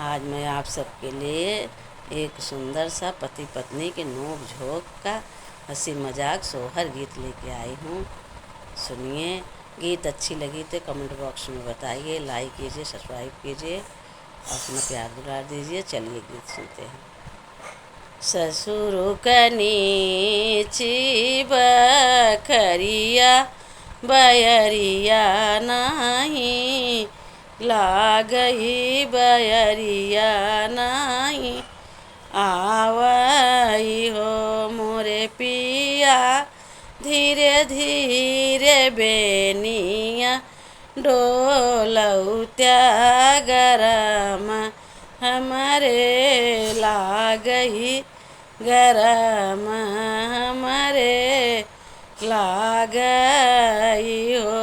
आज मैं आप सबके लिए एक सुंदर सा पति पत्नी के नोक झोंक का हंसी मजाक सोहर गीत लेके आई हूँ। सुनिए, गीत अच्छी लगी तो कमेंट बॉक्स में बताइए, लाइक कीजिए, सब्सक्राइब कीजिए, अपना प्यार दुलार दीजिए। चलिए गीत सुनते हैं। ससुर कनीची बखरिया बयरिया नहीं लागई, बयरिया नहीं आवई हो मोरे पिया। धीरे धीरे बेनिया डोलौत्या गरम हमारे लागई, गरम हमारे लागई हो।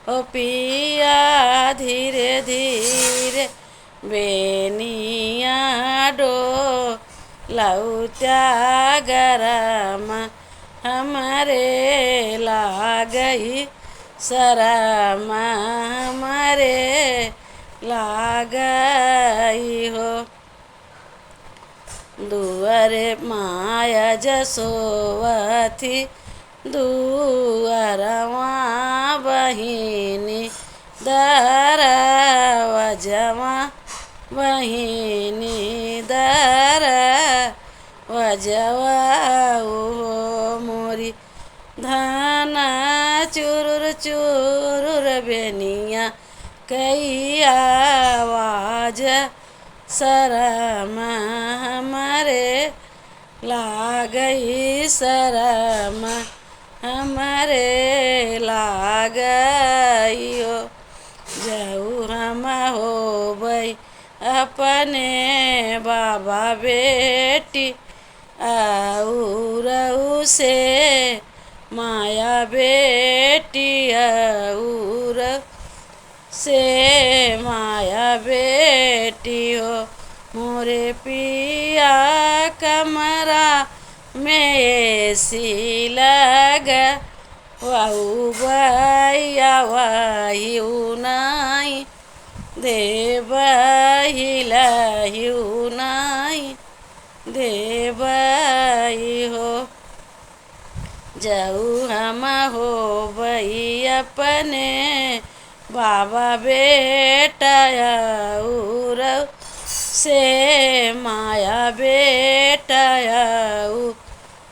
ओ पिया धीरे धीरे बेनिया डोलौत्या गरम हमारे लागई, शरम हमारे लागई हो। दुअरे माया जसोवती दुअरवा बहिनी दरवजवा बहिनी दरवजवा हो मोरी धाना चुरुर चुरुर बेनिया कई आवाज शरम हमारे लागई, शरम हमारे लागई हो। जाऊ हम हो बई अपने बाबा बेटी औरऊ से माया बेटी और से माया बेटी हो। मोरे पिया कमरा में ऐसी लगा वाहू भैया वाही नहीं दे बही नहीं दे बही हो। जाऊ हम हो बही अपने बाबा बेटा और से माया बेटा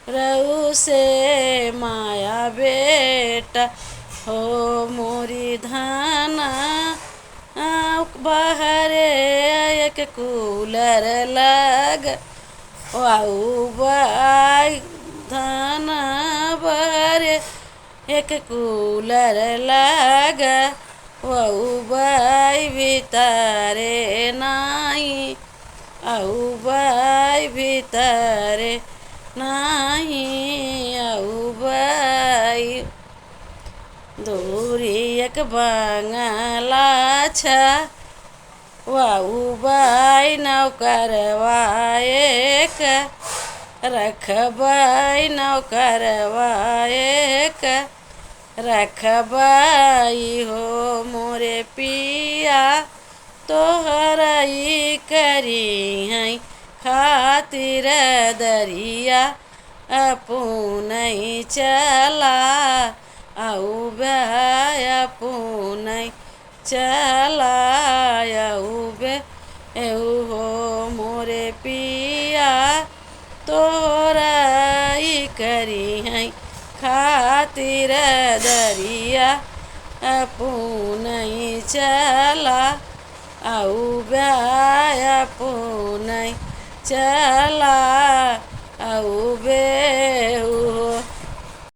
रऊ से माया बेटा हो। मोरी धाना बहरे एक कूलर लग वाऊ बाई धाना बहरे एक कूलर लग वऊ बाई भीतरे नहीं औ बाई भीतरे नहीं औ बाई। दूरी एक बंगला छा वऊ बाई नौकरवा एक रखबाई नौकरवा एक रखबाई हो। मोरे पिया तोहराई करी हैं खातिर दरिया अपुनई चला औ बे अपुनई चला औ बे हो। मोरे पिया तोहराई करी हैं खातिर दरिया अपुनई चला औ बे अपुनई चला औ बे हो।